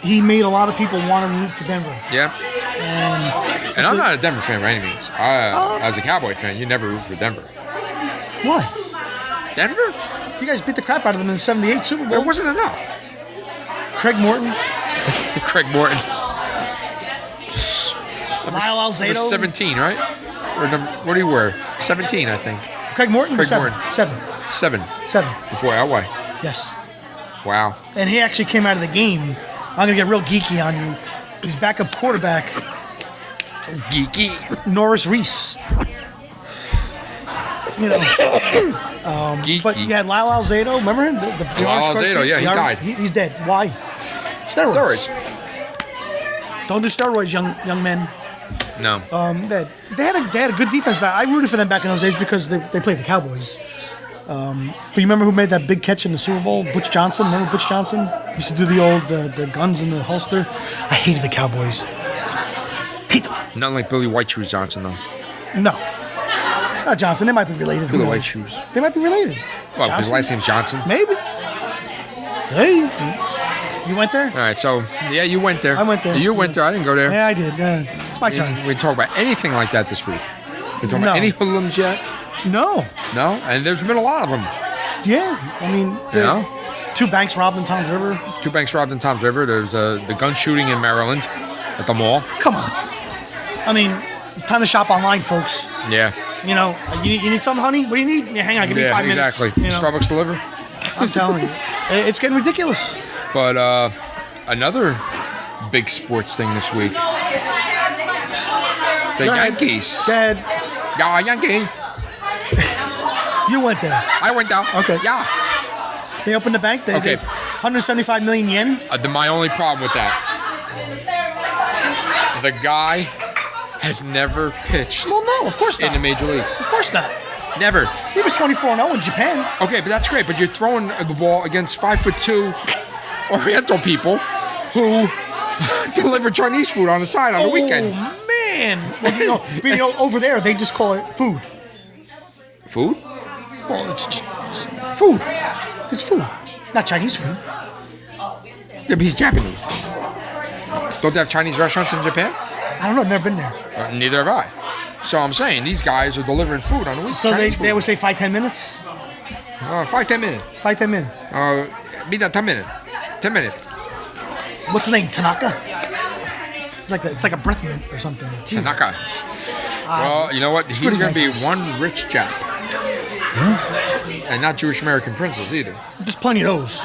Speaker 2: He made a lot of people want to root for Denver.
Speaker 1: Yeah. And I'm not a Denver fan by any means. As a Cowboy fan, you never root for Denver.
Speaker 2: Why?
Speaker 1: Denver?
Speaker 2: You guys beat the crap out of them in the 78 Super Bowl.
Speaker 1: It wasn't enough.
Speaker 2: Craig Morton. Lyle Alzado.
Speaker 1: 17, right? Or what do you wear? 17, I think.
Speaker 2: Craig Morton? 7. 7.
Speaker 1: Before Elway.
Speaker 2: Yes.
Speaker 1: Wow.
Speaker 2: And he actually came out of the game. I'm going to get real geeky on you. He's backup quarterback.
Speaker 1: Geeky.
Speaker 2: Norris Reese.
Speaker 1: Geeky.
Speaker 2: But you had Lyle Alzado. Remember him?
Speaker 1: Lyle Alzado, yeah, he died.
Speaker 2: He's dead. Why? Steroids. Don't do steroids, young men.
Speaker 1: No.
Speaker 2: They had a good defense back. I rooted for them back in those days because they played the Cowboys. But you remember who made that big catch in the Super Bowl? Butch Johnson. Remember Butch Johnson? He used to do the old the guns in the holster. I hated the Cowboys. Hate them.
Speaker 1: Not like Billy White Shoes Johnson though.
Speaker 2: No. Not Johnson. They might be related.
Speaker 1: Billy White Shoes.
Speaker 2: They might be related.
Speaker 1: Well, Johnson? His last name's Johnson.
Speaker 2: Maybe. Hey. You went there?
Speaker 1: All right, so, yeah, you went there.
Speaker 2: I went there.
Speaker 1: You went there. I didn't go there.
Speaker 2: Yeah, I did. It's my turn.
Speaker 1: We talk about anything like that this week. We talk about any hoodlums yet?
Speaker 2: No.
Speaker 1: No? And there's been a lot of them.
Speaker 2: Yeah. I mean, 2 banks robbed in Tom's River.
Speaker 1: 2 banks robbed in Tom's River. There's the gun shooting in Maryland at the mall.
Speaker 2: Come on. I mean, it's time to shop online, folks.
Speaker 1: Yeah.
Speaker 2: You need something, honey? What do you need? Yeah, hang on. Give me 5 minutes.
Speaker 1: Exactly. Starbucks deliver.
Speaker 2: I'm telling you. It's getting ridiculous.
Speaker 1: But another big sports thing this week. The Yankees.
Speaker 2: Dad.
Speaker 1: Yeah, Yankee.
Speaker 2: You went there.
Speaker 1: I went down.
Speaker 2: Okay.
Speaker 1: Yeah.
Speaker 2: They opened the bank.
Speaker 1: Okay.
Speaker 2: 175 million yen.
Speaker 1: My only problem with that. The guy has never pitched.
Speaker 2: Well, no, of course not.
Speaker 1: In the major leagues.
Speaker 2: Of course not.
Speaker 1: Never.
Speaker 2: He was 24-0 in Japan.
Speaker 1: Okay, but that's great. But you're throwing the ball against 5'2" Oriental people who deliver Chinese food on the side on the weekend.
Speaker 2: Oh, man. Well, over there, they just call it food.
Speaker 1: Food?
Speaker 2: Well, it's food. It's food. Not Chinese food.
Speaker 1: Yeah, but he's Japanese. Don't they have Chinese restaurants in Japan?
Speaker 2: I don't know. I've never been there.
Speaker 1: Neither have I. So I'm saying these guys are delivering food on the weekend.
Speaker 2: So they would say 5-10 minutes?
Speaker 1: 5-10 minutes.
Speaker 2: 5-10 minutes.
Speaker 1: Be that 10 minutes. 10 minutes.
Speaker 2: What's the name? Tanaka? It's like a breath mint or something. Jesus.
Speaker 1: Tanaka. Well, you know what? He's going to be one rich Jap. And not Jewish American princess either.
Speaker 2: There's plenty of those.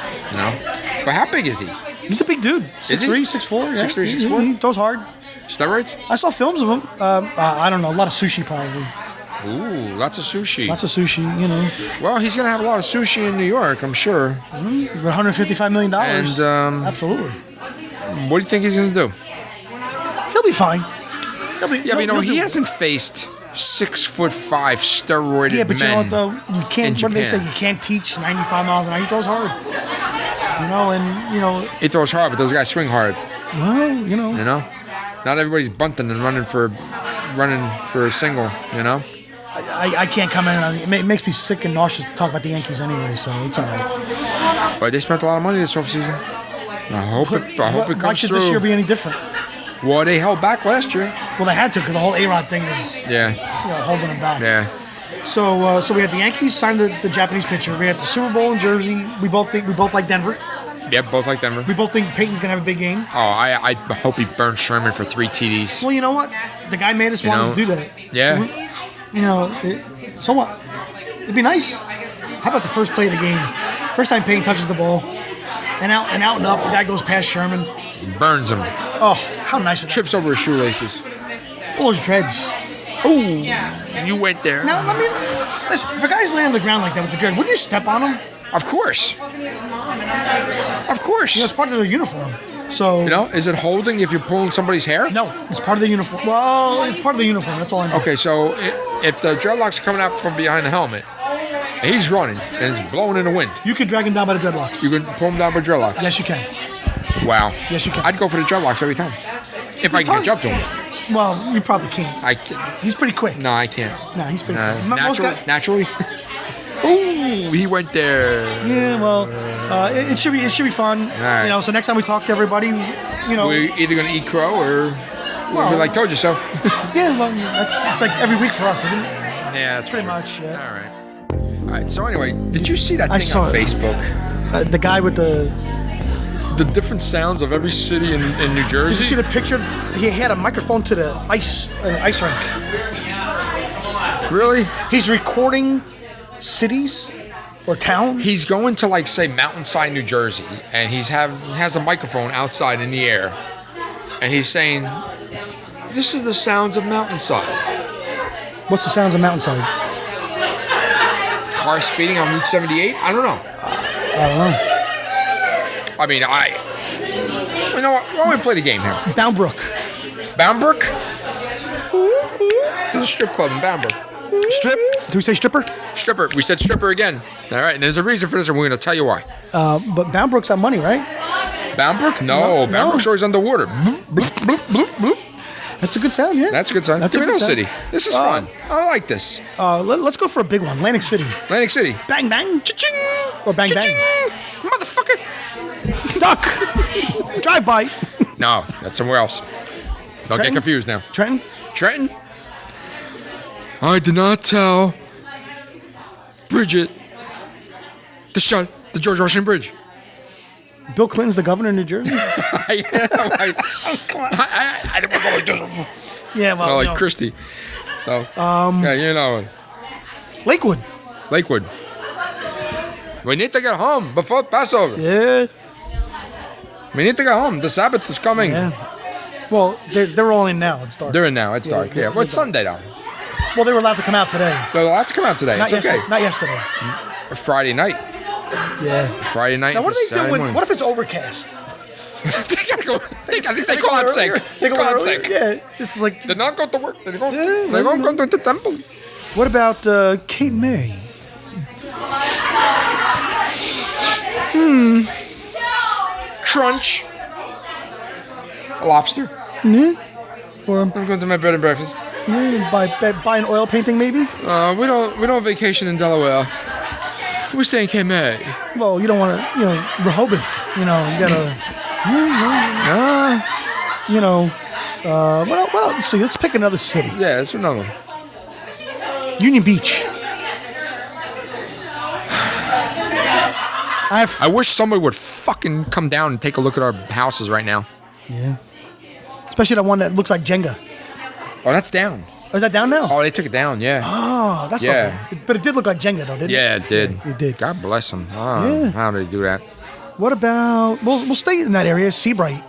Speaker 1: But how big is he?
Speaker 2: He's a big dude. 6'3", 6'4". Yeah.
Speaker 1: 6'3", 6'4"?
Speaker 2: He throws hard.
Speaker 1: Steroids?
Speaker 2: I saw films of him. I don't know. A lot of sushi probably.
Speaker 1: Ooh, lots of sushi.
Speaker 2: Well,
Speaker 1: he's going to have a lot of sushi in New York, I'm sure.
Speaker 2: $155 million.
Speaker 1: And,
Speaker 2: absolutely.
Speaker 1: What do you think he's going to do?
Speaker 2: He'll be fine.
Speaker 1: He hasn't faced 6'5" steroided men.
Speaker 2: Yeah, but you know what though? You can't. What do they say? You can't teach 95 miles an hour. He throws hard.
Speaker 1: He throws hard, but those guys swing hard.
Speaker 2: Well,
Speaker 1: not everybody's bunting and running for a single.
Speaker 2: I can't comment on it. It makes me sick and nauseous to talk about the Yankees anyway, so it's all right.
Speaker 1: But they spent a lot of money this offseason. I hope it comes through.
Speaker 2: Why should this year be any different?
Speaker 1: Well, they held back last year.
Speaker 2: Well, they had to because the whole A-Rod thing was holding them back.
Speaker 1: Yeah.
Speaker 2: So we had the Yankees sign the Japanese pitcher. We had the Super Bowl in Jersey. We both like Denver.
Speaker 1: Yeah, both like Denver.
Speaker 2: We both think Peyton's gonna have a big game.
Speaker 1: Oh, I hope he burns Sherman for 3 TDs.
Speaker 2: Well, you know what? The guy made us want to do that.
Speaker 1: Yeah.
Speaker 2: So what? It'd be nice. How about the first play of the game? First time Peyton touches the ball, and out and up, the guy goes past Sherman.
Speaker 1: Burns him.
Speaker 2: Oh, how nice was that?
Speaker 1: Trips over his shoelaces.
Speaker 2: All his dreads.
Speaker 1: Oh, you went there.
Speaker 2: Now, listen, if a guy's laying on the ground like that with the dread, wouldn't you step on him?
Speaker 1: Of course. Of course.
Speaker 2: It's part of their uniform. So,
Speaker 1: is it holding if you're pulling somebody's hair?
Speaker 2: No, it's part of the uniform. Well, it's part of the uniform. That's all I know.
Speaker 1: Okay, so if the dreadlocks are coming out from behind the helmet, he's running and it's blowing in the wind.
Speaker 2: You can drag him down by the dreadlocks.
Speaker 1: You can pull him down by dreadlocks?
Speaker 2: Yes, you can.
Speaker 1: Wow.
Speaker 2: Yes, you can.
Speaker 1: I'd go for the dreadlocks every time. If I can catch up to him.
Speaker 2: Well, you probably can't.
Speaker 1: I can't.
Speaker 2: He's pretty quick.
Speaker 1: No, I can't.
Speaker 2: No, he's pretty quick.
Speaker 1: Naturally? Ooh, he went there.
Speaker 2: Yeah, well, it should be fun.
Speaker 1: Right.
Speaker 2: So next time we talk to everybody,
Speaker 1: we're either gonna eat crow or we'll be like, told you so.
Speaker 2: Yeah, well, it's like every week for us, isn't it?
Speaker 1: Yeah, that's
Speaker 2: pretty much. Yeah.
Speaker 1: All right. So anyway, did you see that thing on Facebook?
Speaker 2: The guy with the
Speaker 1: different sounds of every city in New Jersey.
Speaker 2: Did you see the picture? He had a microphone to the ice rink.
Speaker 1: Really?
Speaker 2: He's recording cities Or town?
Speaker 1: He's going to, like, say, Mountainside, New Jersey, and he has a microphone outside in the air, and he's saying, "This is the sounds of Mountainside."
Speaker 2: What's the sounds of Mountainside?
Speaker 1: Car speeding on Route 78? I don't know.
Speaker 2: I don't know.
Speaker 1: I mean, you know what? Why don't we play the game here?
Speaker 2: Bound Brook.
Speaker 1: Bound Brook? There's a strip club in Bound Brook.
Speaker 2: Strip? Do we say stripper?
Speaker 1: Stripper. We said stripper again. All right, and there's a reason for this, and we're going to tell you why.
Speaker 2: But Bound Brook's got money, right?
Speaker 1: Bound Brook? No. Bound Brook's always underwater. Bloop, bloop, bloop, bloop.
Speaker 2: That's a good sound, yeah.
Speaker 1: That's a good sound.
Speaker 2: That's a good sound.
Speaker 1: City. This is fun. I like this.
Speaker 2: Let's go for a big one. Atlantic City.
Speaker 1: Atlantic City.
Speaker 2: Bang, bang. Cha-ching. Or bang,
Speaker 1: Cha-ching.
Speaker 2: bang.
Speaker 1: Motherfucker.
Speaker 2: Duck. Drive by.
Speaker 1: No, that's somewhere else. Don't get confused now.
Speaker 2: Trenton?
Speaker 1: I did not tell Bridget to shut the George Washington Bridge.
Speaker 2: Bill Clinton's the governor of New Jersey?
Speaker 1: I don't want to go like this.
Speaker 2: Yeah, well,
Speaker 1: like Christie. So, yeah, you know.
Speaker 2: Lakewood.
Speaker 1: We need to get home before Passover.
Speaker 2: Yeah.
Speaker 1: We need to get home. The Sabbath is coming.
Speaker 2: Yeah. Well, they're all in now. It's dark.
Speaker 1: They're in now. It's dark. Yeah. What's Sunday though?
Speaker 2: Well, they were allowed to come out today.
Speaker 1: They're allowed to come out today.
Speaker 2: Not yesterday.
Speaker 1: Friday night.
Speaker 2: Yeah.
Speaker 1: Friday night.
Speaker 2: Now, what do they do? What if it's overcast?
Speaker 1: They gotta go. They call out sick.
Speaker 2: They call out sick. Yeah. It's like.
Speaker 1: Did not go to work. They don't go to the temple.
Speaker 2: What about Cape May?
Speaker 1: Crunch. A lobster.
Speaker 2: Yeah. Or
Speaker 1: I'm going to my bed and breakfast.
Speaker 2: Yeah, buy an oil painting maybe.
Speaker 1: We don't vacation in Delaware. We stay in Cape May.
Speaker 2: Well, you don't want to, Rehoboth. You gotta. What else? Let's see. Let's pick another city.
Speaker 1: Yeah, it's another one.
Speaker 2: Union Beach.
Speaker 1: I wish somebody would fucking come down and take a look at our houses right now.
Speaker 2: Yeah. Especially the one that looks like Jenga.
Speaker 1: Oh, that's down.
Speaker 2: Oh, is that down now?
Speaker 1: Oh, they took it down, yeah.
Speaker 2: Oh, that's not good. But it did look like Jenga, though, didn't it?
Speaker 1: Yeah, it did.
Speaker 2: Yeah, it did.
Speaker 1: God bless them. Oh, how did they do that?
Speaker 2: What about... We'll stay in that area. Seabright.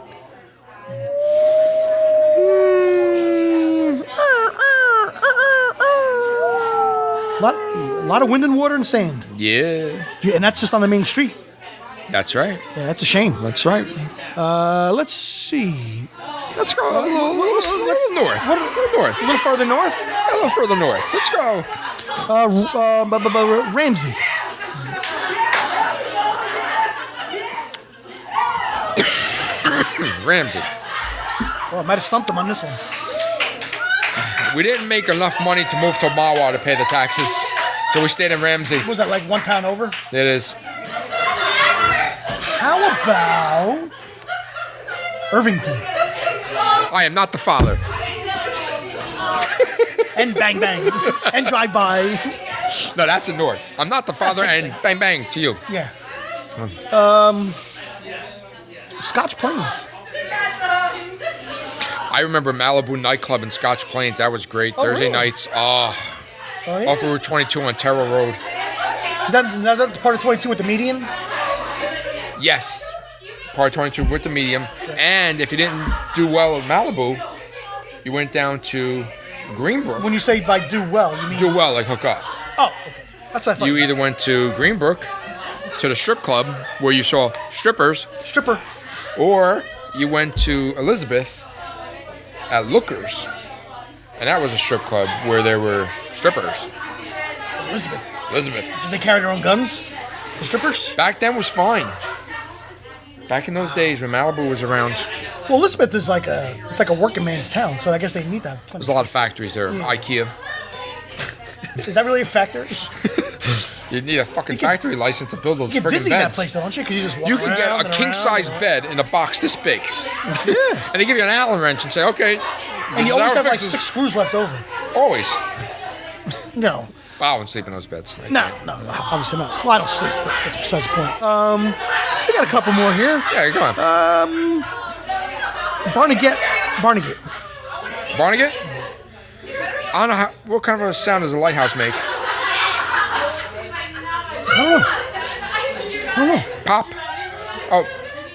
Speaker 2: A lot of wind and water and sand.
Speaker 1: Yeah.
Speaker 2: And that's just on the main street.
Speaker 1: That's right.
Speaker 2: Yeah, that's a shame.
Speaker 1: That's right.
Speaker 2: Let's see.
Speaker 1: Let's go a little north.
Speaker 2: A little further north?
Speaker 1: A little further north. Let's go.
Speaker 2: Ramsey.
Speaker 1: Ramsey.
Speaker 2: Well, I might have stumped him on this one.
Speaker 1: We didn't make enough money to move to Mawa to pay the taxes, so we stayed in Ramsey.
Speaker 2: Was that like one town over?
Speaker 1: It is.
Speaker 2: How about Irvington?
Speaker 1: I am not the father.
Speaker 2: And bang bang. And drive by.
Speaker 1: No, that's in north. I'm not the father and bang bang to you.
Speaker 2: Yeah. Scotch Plains.
Speaker 1: I remember Malibu nightclub in Scotch Plains. That was great. Thursday nights. Off of Route 22 on Terrell Road.
Speaker 2: Is that part of 22 with the median?
Speaker 1: Yes. Part 22 with the medium. Yeah. And if you didn't do well at Malibu, you went down to Greenbrook.
Speaker 2: When you say by do well, you mean...
Speaker 1: Do well, like hook up.
Speaker 2: Oh, okay. That's what I thought.
Speaker 1: You either went to Greenbrook, to the strip club, where you saw strippers.
Speaker 2: Stripper.
Speaker 1: Or you went to Elizabeth at Lookers. And that was a strip club where there were strippers. Elizabeth. Did
Speaker 2: they carry their own guns? The strippers?
Speaker 1: Back then was fine. Back in those days when Malibu was around.
Speaker 2: Well, Elizabeth is like a working man's town, so I guess they need that.
Speaker 1: There's a lot of factories there. Yeah. IKEA.
Speaker 2: Is that really a factory?
Speaker 1: You need a fucking factory license to build those friggin' beds. You get dizzy in
Speaker 2: that place, though, don't you? Because you just walk
Speaker 1: You can get a king-size bed in a box this big. Yeah. And they give you an Allen wrench and say, okay.
Speaker 2: And you always have like 6 screws left over.
Speaker 1: Always.
Speaker 2: No.
Speaker 1: I wouldn't sleep in those beds.
Speaker 2: No, obviously not. Well, I don't sleep, but that's besides the point. We got a couple more here.
Speaker 1: Yeah, come on.
Speaker 2: Barnegat.
Speaker 1: Barnegat? I don't know what kind of a sound does a lighthouse make?
Speaker 2: I don't know.
Speaker 1: Pop. Oh,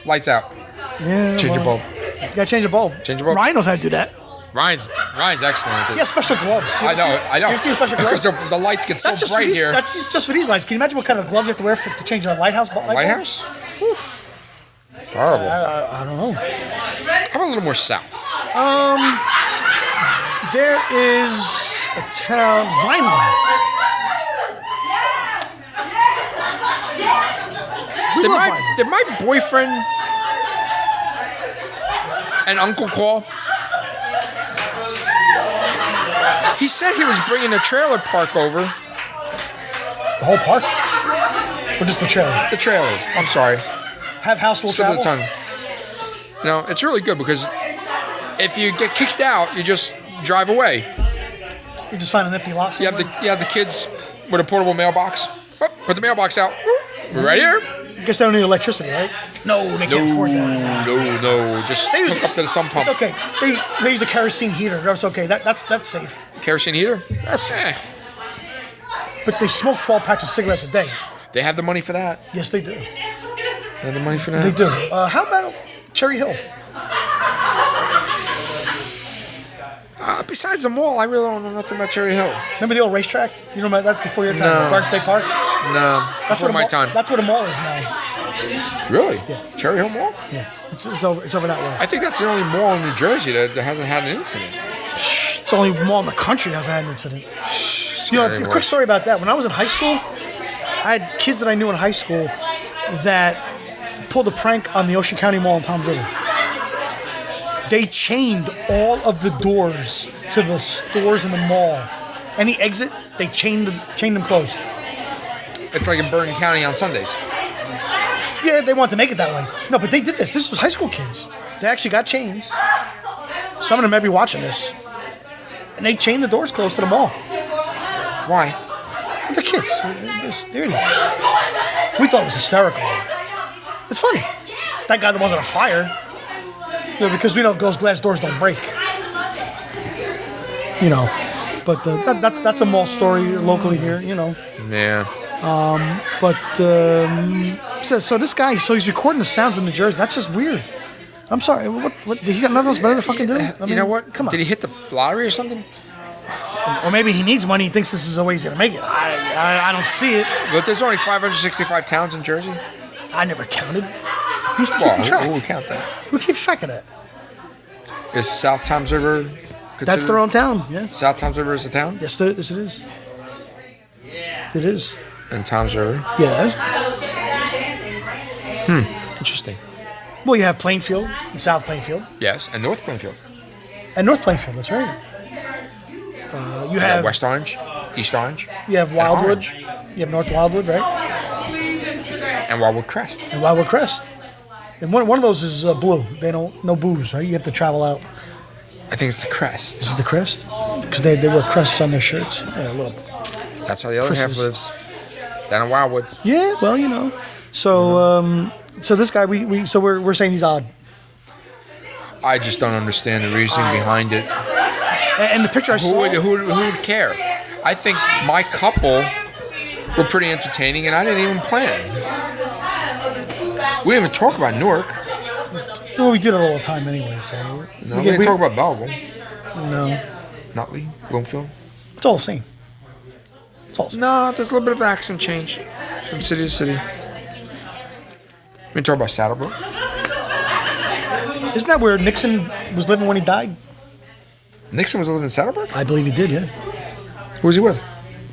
Speaker 1: lights out.
Speaker 2: Yeah.
Speaker 1: Change your bulb.
Speaker 2: You gotta change the bulb.
Speaker 1: Change the bulb.
Speaker 2: Ryan knows how to do that.
Speaker 1: Ryan's excellent.
Speaker 2: He has special gloves.
Speaker 1: I know.
Speaker 2: You ever see special gloves?
Speaker 1: Because the lights get so bright here.
Speaker 2: That's just for these lights. Can you imagine what kind of gloves you have to wear to change a lighthouse bulb?
Speaker 1: Lighthouse? Horrible.
Speaker 2: I don't know.
Speaker 1: How about a little more south?
Speaker 2: There is a town, Vineland.
Speaker 1: Did my boyfriend and uncle call? He said he was bringing a trailer park over.
Speaker 2: The whole park? Or just the trailer?
Speaker 1: The trailer. I'm sorry.
Speaker 2: Have household travel?
Speaker 1: No, it's really good because if you get kicked out, you just drive away.
Speaker 2: You just find an empty lot somewhere?
Speaker 1: You have the kids with a portable mailbox. Oh, put the mailbox out. We're right here.
Speaker 2: I guess they don't need electricity, right? No, they can't afford that.
Speaker 1: No. Just hook up to the sump pump.
Speaker 2: It's okay. They use the kerosene heater. That's okay. That's safe.
Speaker 1: Kerosene heater?
Speaker 2: That's safe. But they smoke 12 packs of cigarettes a day.
Speaker 1: They have the money for that?
Speaker 2: Yes, they do.
Speaker 1: They have the money for that?
Speaker 2: They do. How about Cherry Hill?
Speaker 1: Besides the mall, I really don't know nothing about Cherry Hill.
Speaker 2: Remember the old racetrack? You know about that before your time?
Speaker 1: No.
Speaker 2: Garden State Park?
Speaker 1: No, before my time.
Speaker 2: That's where the mall is now.
Speaker 1: Really?
Speaker 2: Yeah.
Speaker 1: Cherry Hill Mall?
Speaker 2: Yeah. It's over that way.
Speaker 1: I think that's the only mall in New Jersey that hasn't had an incident.
Speaker 2: It's the only mall in the country that hasn't had an incident. You know, a quick story about that. When I was in high school, I had kids that I knew in high school that pulled a prank on the Ocean County Mall in Toms River. They chained all of the doors to the stores in the mall. Any exit, they chained them closed.
Speaker 1: It's like in Bergen County on Sundays.
Speaker 2: Yeah, they wanted to make it that way. No, but they did this. This was high school kids. They actually got chains. Some of them may be watching this. And they chained the doors closed to the mall.
Speaker 1: Why?
Speaker 2: The kids. They're idiots. We thought it was hysterical. It's funny. That guy that wasn't on fire. You know, because we know those glass doors don't break. You know. But that's a mall story locally here, you know.
Speaker 1: Yeah.
Speaker 2: So this guy, he's recording the sounds in New Jersey. That's just weird. I'm sorry. What did he got nothing else better to fucking do? I mean,
Speaker 1: you know what?
Speaker 2: Come on.
Speaker 1: Did he hit the lottery or something?
Speaker 2: Or maybe he needs money. He thinks this is the way he's gonna make it. I don't see it.
Speaker 1: But there's only 565 towns in Jersey.
Speaker 2: I never counted. Who's keeping track?
Speaker 1: Who would count that?
Speaker 2: Who keeps track of that?
Speaker 1: Is South Toms River considered?
Speaker 2: That's their own town. Yeah.
Speaker 1: South Toms River is a town?
Speaker 2: Yes, it is. It is.
Speaker 1: And Toms River?
Speaker 2: Yes.
Speaker 1: Interesting.
Speaker 2: Well, you have Plainfield and South Plainfield.
Speaker 1: Yes, and North Plainfield.
Speaker 2: And North Plainfield, that's right. You have
Speaker 1: West Orange, East Orange.
Speaker 2: You have Wildwood. You have North Wildwood, right?
Speaker 1: And Wildwood Crest.
Speaker 2: And Wildwood Crest. And one of those is blue. They don't, no booze, right? You have to travel out.
Speaker 1: I think it's the Crest.
Speaker 2: This is the Crest? Because they wear crests on their shirts. Yeah, a little.
Speaker 1: That's how the other half lives. Down in Wildwood.
Speaker 2: Yeah, well, you know. So, so this guy, we're saying he's odd.
Speaker 1: I just don't understand the reasoning behind it.
Speaker 2: And the picture I saw.
Speaker 1: Who would care? I think my couple were pretty entertaining, and I didn't even plan. We didn't even talk about Newark.
Speaker 2: Well, we did it all the time anyway. So
Speaker 1: we didn't talk about Belleville.
Speaker 2: No.
Speaker 1: Nutley, Bloomfield.
Speaker 2: It's all the same.
Speaker 1: No, there's a little bit of accent change from city to city. We didn't talk about Saddlebrook.
Speaker 2: Isn't that where Nixon was living when he died?
Speaker 1: Nixon was living in Saddlebrook?
Speaker 2: I believe he did, yeah.
Speaker 1: Who was he with?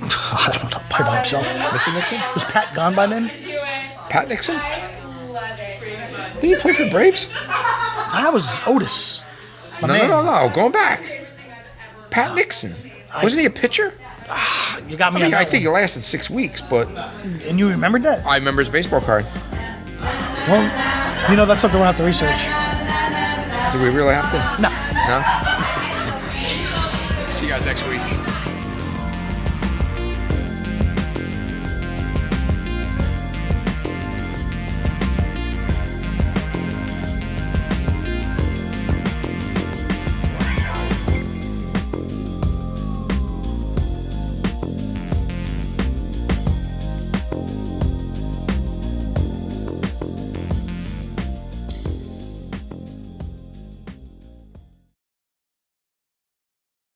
Speaker 2: I don't know, probably by himself.
Speaker 1: Mr. Nixon?
Speaker 2: Was Pat gone by then?
Speaker 1: Pat Nixon? Did he play for the Braves?
Speaker 2: I was Otis.
Speaker 1: No. Going back. Pat Nixon. Wasn't he a pitcher?
Speaker 2: You got me on that
Speaker 1: I think he lasted 6 weeks, but...
Speaker 2: And you remembered that?
Speaker 1: I remember his baseball card.
Speaker 2: Well, you know, that's something we'll have to research.
Speaker 1: Do we really have to?
Speaker 2: No.
Speaker 1: No? See you guys next week.